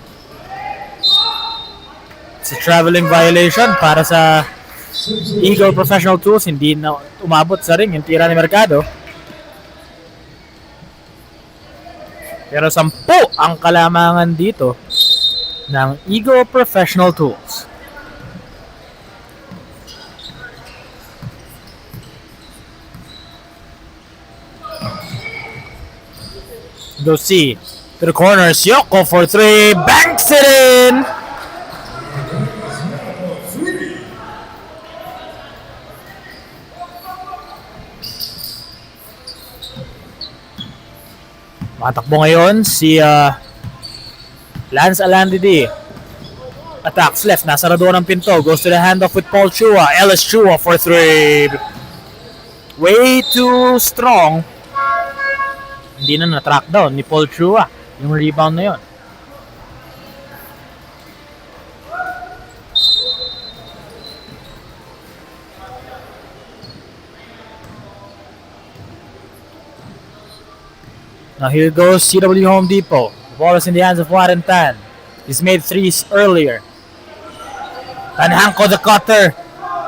It's a traveling violation para sa Eagle Professional Tools. Hindi na umabot sa ring yung tira ni Mercado. Pero 10 ang kalamangan dito ng Eagle Professional Tools. Go see to the corner. Sioko for 3. Banks it in! Matakbo ngayon si Lance Alandidi. Attacks left. Nasa doon ang pinto. Goes to the handoff with Paul Chua. Ellis Chua for 3. Way too strong. Hindi na na-track down ni Paul Chua yung rebound na yon. Now here goes CW Home Depot. The ball is in the hands of Warrentan. He's made 3s earlier. Tanhanko the cutter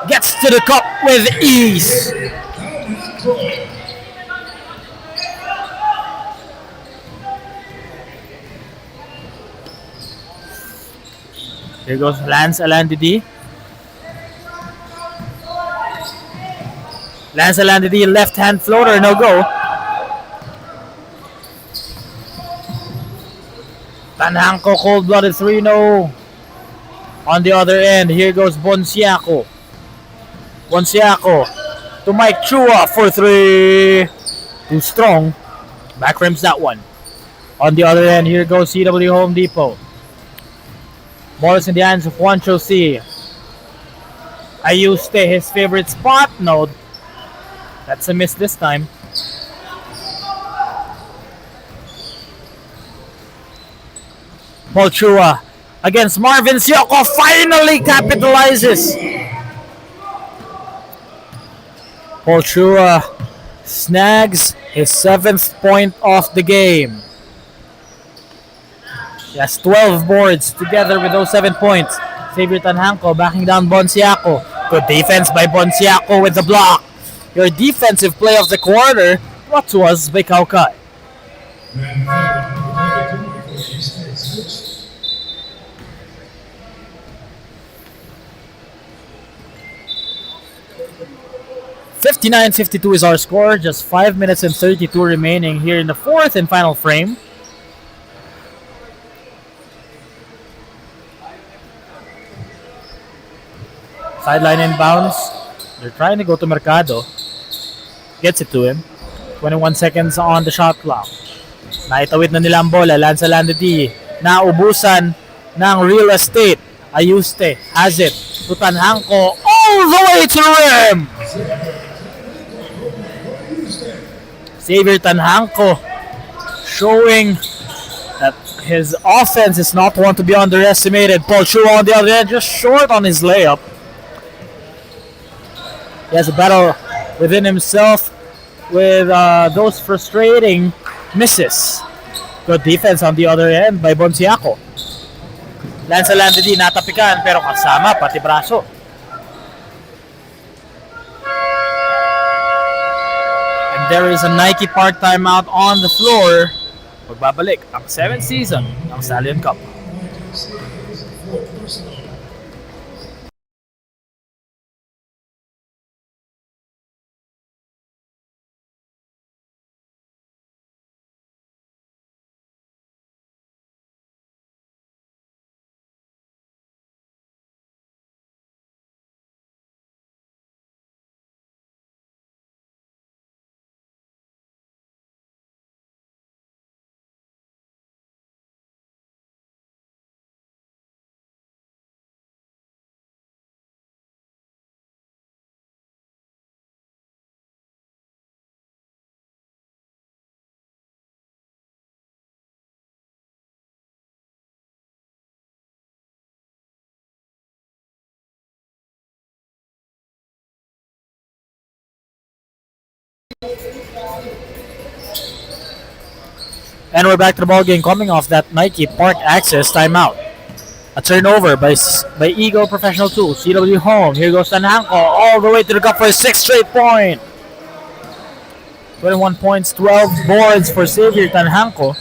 gets to the cup with ease. Here goes Lance Alandidi. Lance Alandidi, left hand floater, no go. Tanhanko, cold-blooded 3-0. On the other end, here goes Bonsiaco. Bonsiaco to Mike Chua for 3. Too strong. Back rims that one. On the other end, here goes CW Home Depot. Ball is in the hands of Juancho C. Ayuste, his favorite spot. No, that's a miss this time. Paul Chua against Marvin Sioko, finally capitalizes. Paul Chua snags his 7th point of the game. He has 12 boards together with those 7 points. Xavier Tanhanko backing down Bonsiaco. Good defense by Bonsiaco with the block. Your defensive play of the quarter brought to us by Kaukai. $59-52 is our score. Just 5 minutes and 32 remaining here in the 4th and final frame. Sideline inbounds. They're trying to go to Mercado. Gets it to him. 21 seconds on the shot clock. Naitawid na nila ang bola. Lance Alandidi. Naubusan ng real estate. Ayuste has it to Tanhanko all the way to the rim. Xavier Tanhanko showing that his offense is not one to be underestimated. Paul Chua on the other end, just short on his layup. He has a battle within himself with those frustrating misses. Good defense on the other end by Bonsiaco. Lance Alandidi natapikan pero kasama pati braso. And there is a Nike part timeout on the floor. Magbabalik ang 7th season ng Stallion Cup. And we're back to the ball game coming off that Nike Park Access timeout. A turnover by Eagle Professional Tools. CW home. Here goes Tanhanko all the way to the cup for his sixth straight point. 21 points, 12 boards for Xavier Tanhanko.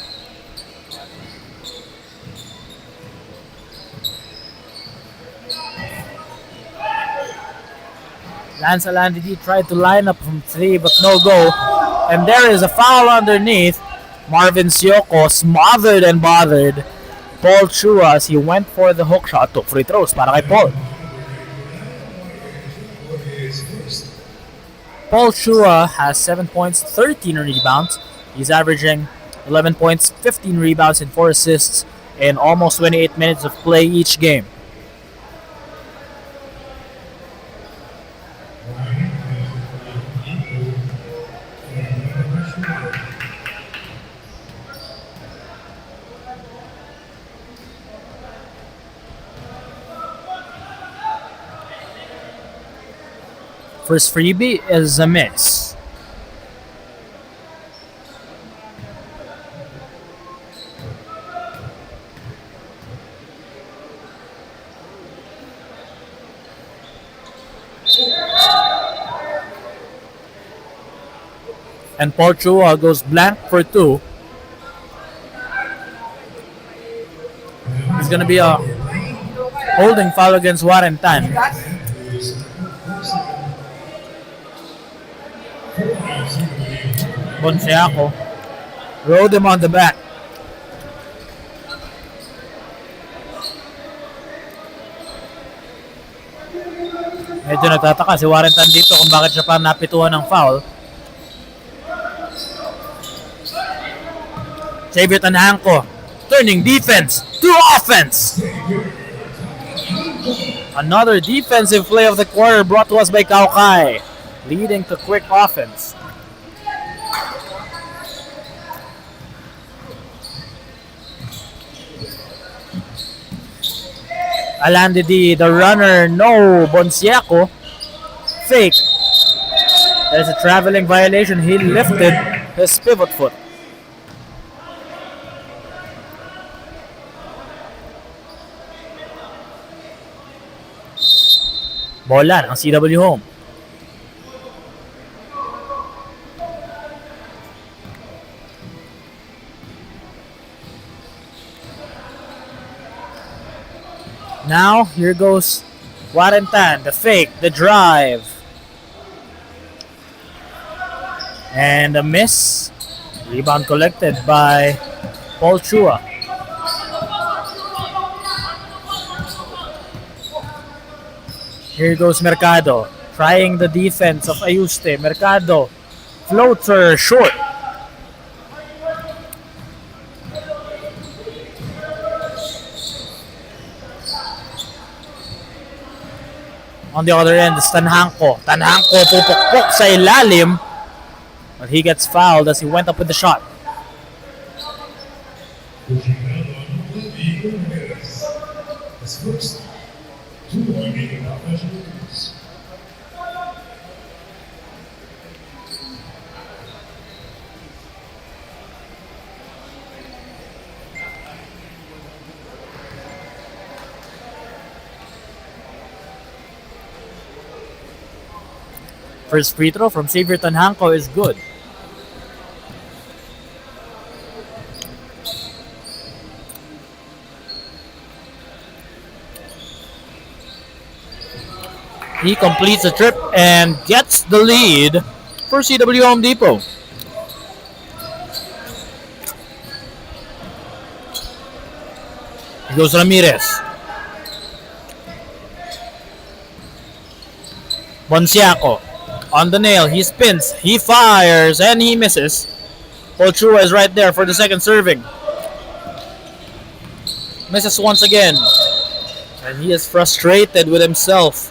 Lance Alandidi tried to line up from three, but no go. And there is a foul underneath. Marvin Sioko smothered and bothered Paul Chua as he went for the hook shot. Took free throws para kay Paul. Paul Chua has 7 points, 13 rebounds. He's averaging 11 points, 15 rebounds, and 4 assists in almost 28 minutes of play each game. First freebie is a miss. And Paul Chua goes blank for two. It's going to be a holding foul against Warren Tan. Bonsiaco rode him on the back. Medyo nagtataka si Warren Tan dito kung bakit siya pa napituhan ng foul. Xavier Tanhanko turning defense to offense. Another defensive play of the quarter brought to us by Kaukai, leading to quick offense. Alandidi, the runner, no. Bonsiaco, fake. There's a traveling violation. He lifted his pivot foot. Bola ng CW home. Now, here goes Warren Tan, the fake, the drive. And a miss. Rebound collected by Paul Chua. Here goes Mercado, trying the defense of Ayuste. Mercado, floater, short. On the other end is Tanhanko. Tanhanko pupukpok sa ilalim. But he gets fouled as he went up with the shot. First free throw from Xavier Tanhanko is good. He completes the trip and gets the lead for CW Home Depot. Here goes Ramirez. Bonsiaco on the nail. He spins, he fires, and he misses. Paul Chua is right there for the second serving. Misses once again. And he is frustrated with himself.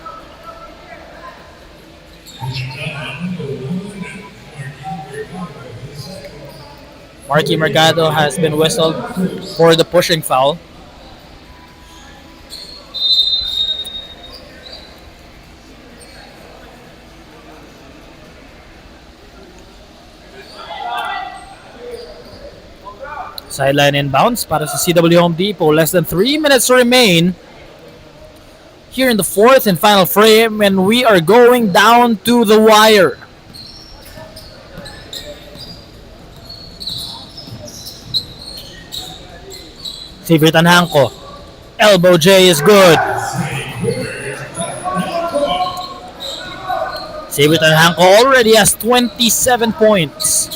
Marky Mercado has been whistled for the pushing foul. Sideline inbounds para sa CW Home Depot. Less than 3 minutes to remain here in the fourth and final frame, and we are going down to the wire. Xavier Tanhanco. Elbow J is good. Xavier Tanhanco already has 27 points.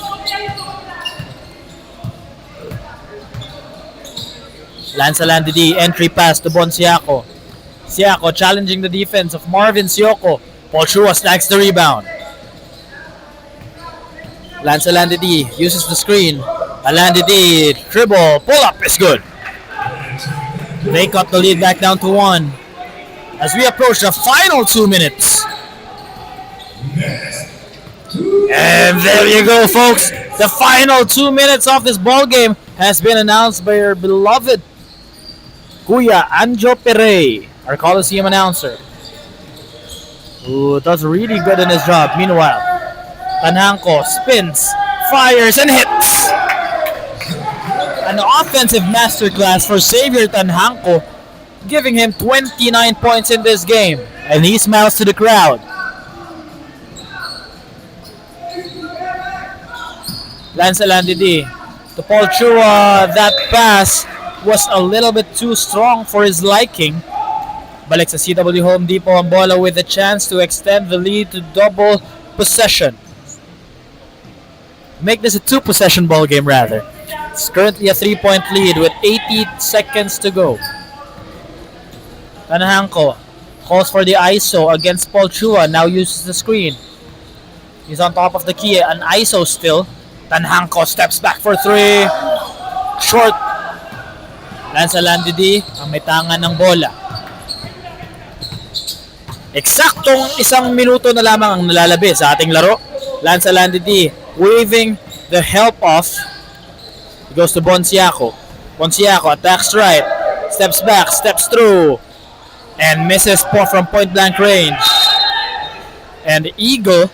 Lanza Landidi, entry pass to Bon Siako. Siako challenging the defense of Marvin Sioko. Paul Chua snags the rebound. Lanza Landidi uses the screen. Landidi, dribble, pull up is good. They cut the lead back down to 1 as we approach the final 2 minutes. And there you go, folks. The final 2 minutes of this ball game has been announced by our beloved Kuya Anjo Perey, our Coliseum announcer, who does really good in his job. Meanwhile, Tanhanco spins, fires, and hits. An offensive masterclass for Xavier Tanhanco, giving him 29 points in this game. And he smiles to the crowd. Lanza Landidi to Paul Chua. That pass was a little bit too strong for his liking. Balik sa CW Home Depot ang bola with a chance to extend the lead to double possession. Make this a 2-possession ball game rather. It's currently a 3-point lead with 80 seconds to go. Tanhanco calls for the ISO against Paul Chua. Now uses the screen. He's on top of the key. An ISO still. Tanhanco steps back for 3. Short. Lanza Landidi ang may tangan ng bola. Eksaktong 1 minuto na lamang ang nalalabi sa ating laro. Lanza Landidi waving the help off. It goes to Bon Siako. Bon Siako attacks right. Steps back, steps through. And misses from point blank range. And Eagle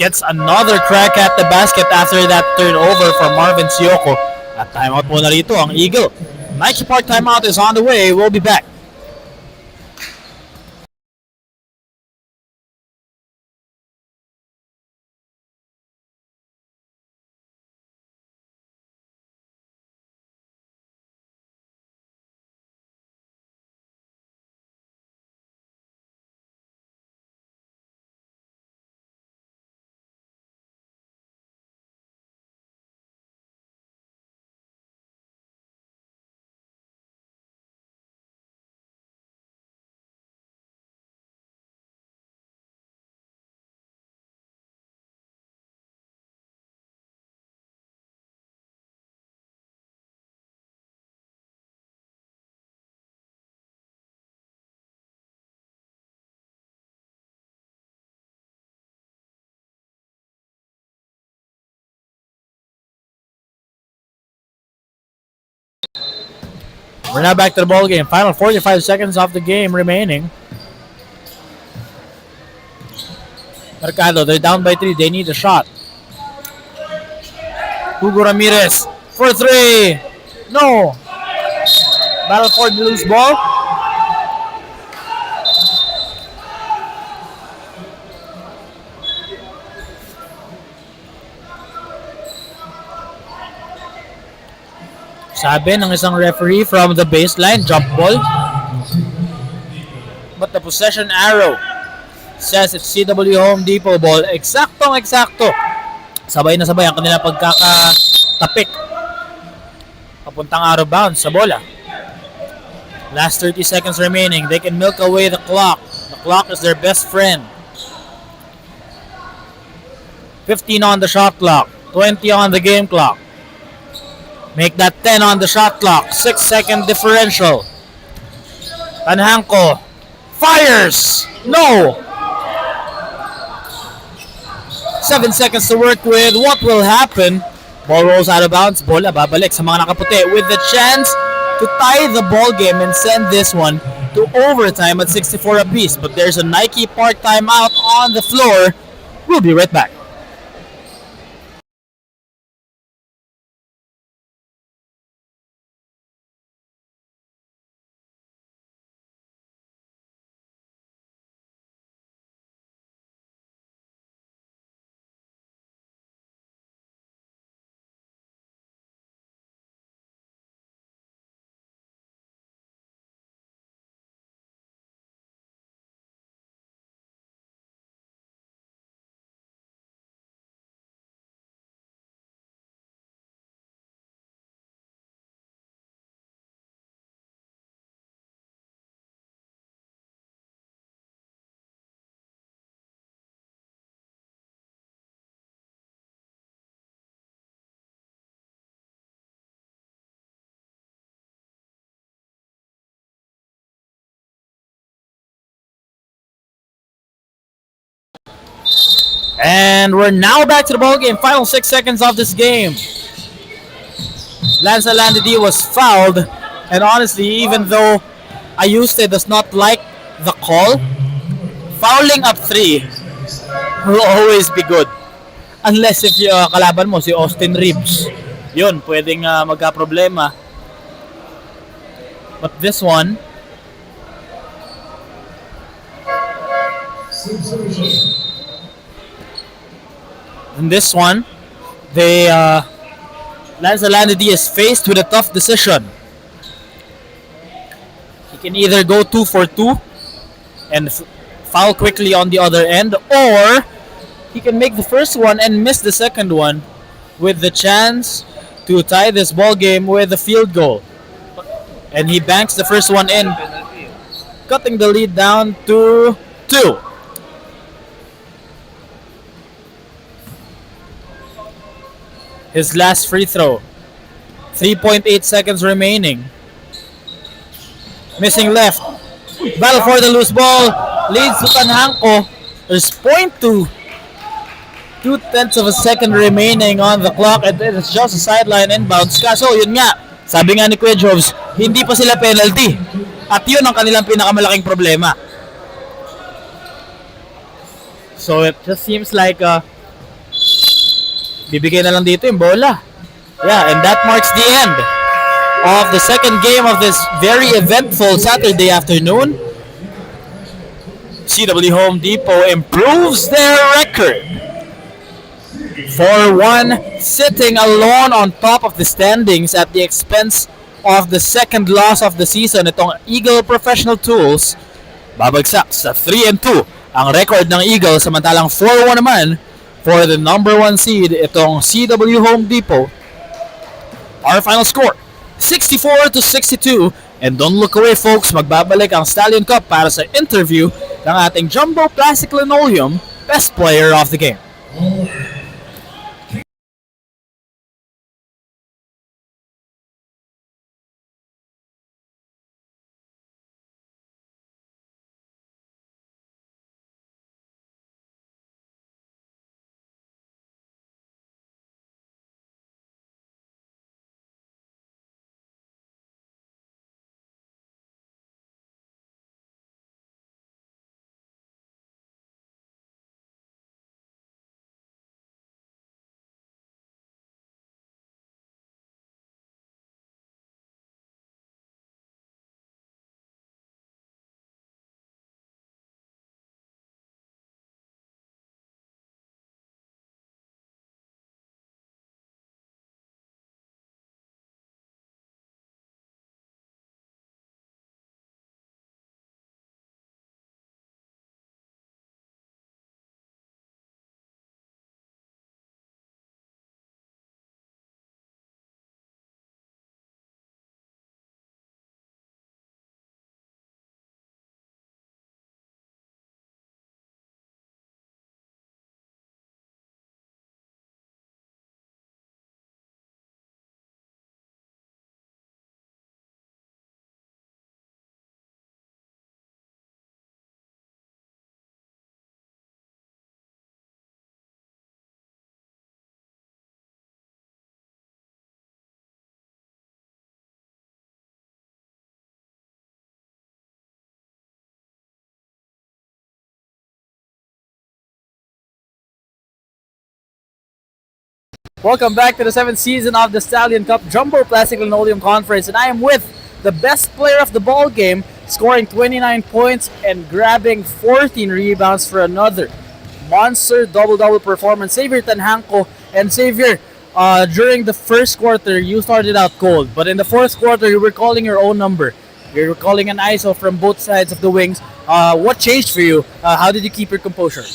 gets another crack at the basket after that turnover from Marvin Sioko. At timeout muna rito ang Eagle. Nike Park timeout is on the way. We'll be back. We're now back to the ball game. Final 45 seconds of the game remaining. Mercado, they're down by 3. They need a shot. Hugo Ramirez for 3. No. Battle for the loose ball. Sabi ng isang referee from the baseline, jump ball. But the possession arrow says it's CW Home Depot ball. Eksaktong-eksakto. Sabay na sabay ang kanilang pagkakatapik. Papuntang out of bounds sa bola. Last 30 seconds remaining. They can milk away the clock. The clock is their best friend. 15 on the shot clock. 20 on the game clock. Make that 10 on the shot clock. 6-second differential. Tanhanco fires. No. 7 seconds to work with. What will happen? Ball rolls out of bounds. Bola babalik sa mga nakaputi with the chance to tie the ball game and send this one to overtime at 64 apiece. But there's a Nike Park timeout on the floor. We'll be right back. And we're now back to the ball game. Final 6 seconds of this game. Lanza Landidi was fouled, and honestly, even though Ayuste does not like the call, fouling up 3 will always be good. Unless if kalaban mo si Austin Reeves, yun, pwedeng magka-problema. But this one, they Lanza Landidi is faced with a tough decision. He can either go 2 for 2 and foul quickly on the other end, or he can make the first one and miss the second one with the chance to tie this ball game with a field goal. And he banks the first one in, cutting the lead down to 2. His last free throw. 3.8 seconds remaining. Missing left. Battle for the loose ball. Leads to Tanhanko. There's 0.2. 2/10 of a second remaining on the clock, and it's just a sideline inbounds. Kaso yun nga, sabi nga ni Kuya Jobs, hindi pa sila penalty. At yun ang kanilang pinakamalaking problema. So it just seems like bibigay na lang dito yung bola. Yeah, and that marks the end of the second game of this very eventful Saturday afternoon. CW Home Depot improves their record. 4-1, sitting alone on top of the standings at the expense of the second loss of the season. Itong Eagle Professional Tools, babagsak sa 3-2 ang record ng Eagle, samantalang 4-1 naman for the number 1 seed, itong CW Home Depot. Our final score, 64-62. And don't look away, folks, magbabalik ang Stallion Cup para sa interview ng ating Jumbo Plastic Linoleum Best Player of the Game. Welcome back to the 7th season of the Stallion Cup Jumbo Plastic Linoleum Conference, and I am with the best player of the ball game, scoring 29 points and grabbing 14 rebounds for another monster double-double performance, Xavier Tanhanko. And Xavier, during the first quarter, you started out cold, but in the fourth quarter, you were calling your own number. You were calling an ISO from both sides of the wings. What changed for you? How did you keep your composure?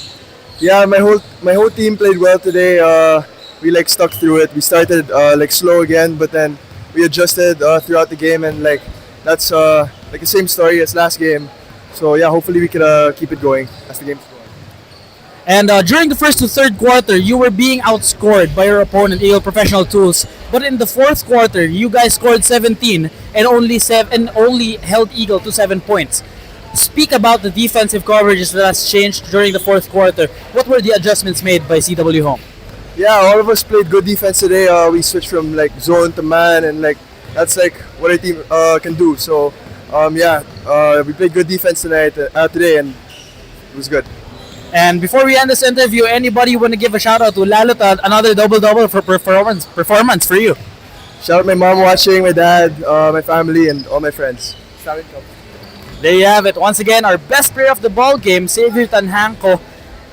Yeah, my whole team played well today. We stuck through it. We started slow again, but then we adjusted throughout the game, and that's the same story as last game. So yeah, hopefully we can keep it going as the game's going. And during the first to third quarter, you were being outscored by your opponent, Eagle Professional Tools. But in the fourth quarter, you guys scored 17 and only held Eagle to 7 points. Speak about the defensive coverages that has changed during the fourth quarter. What were the adjustments made by CW Home? Yeah, all of us played good defense today. We switched from like zone to man, and like that's like what our team can do. So we played good defense today, and it was good. And before we end this interview, anybody want to give a shout out to lalo to another double for performance for you? Shout out my mom watching, my dad, my family, and all my friends. Stallion. There you have it. Once again, our best player of the ball game, Xavier Tanhanco,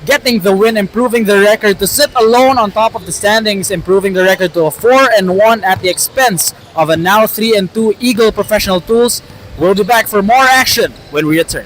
getting the win, improving the record to sit alone on top of the standings, improving the record to a 4-1 at the expense of a now 3-2 Eagle Professional Tools. We'll be back for more action when we return.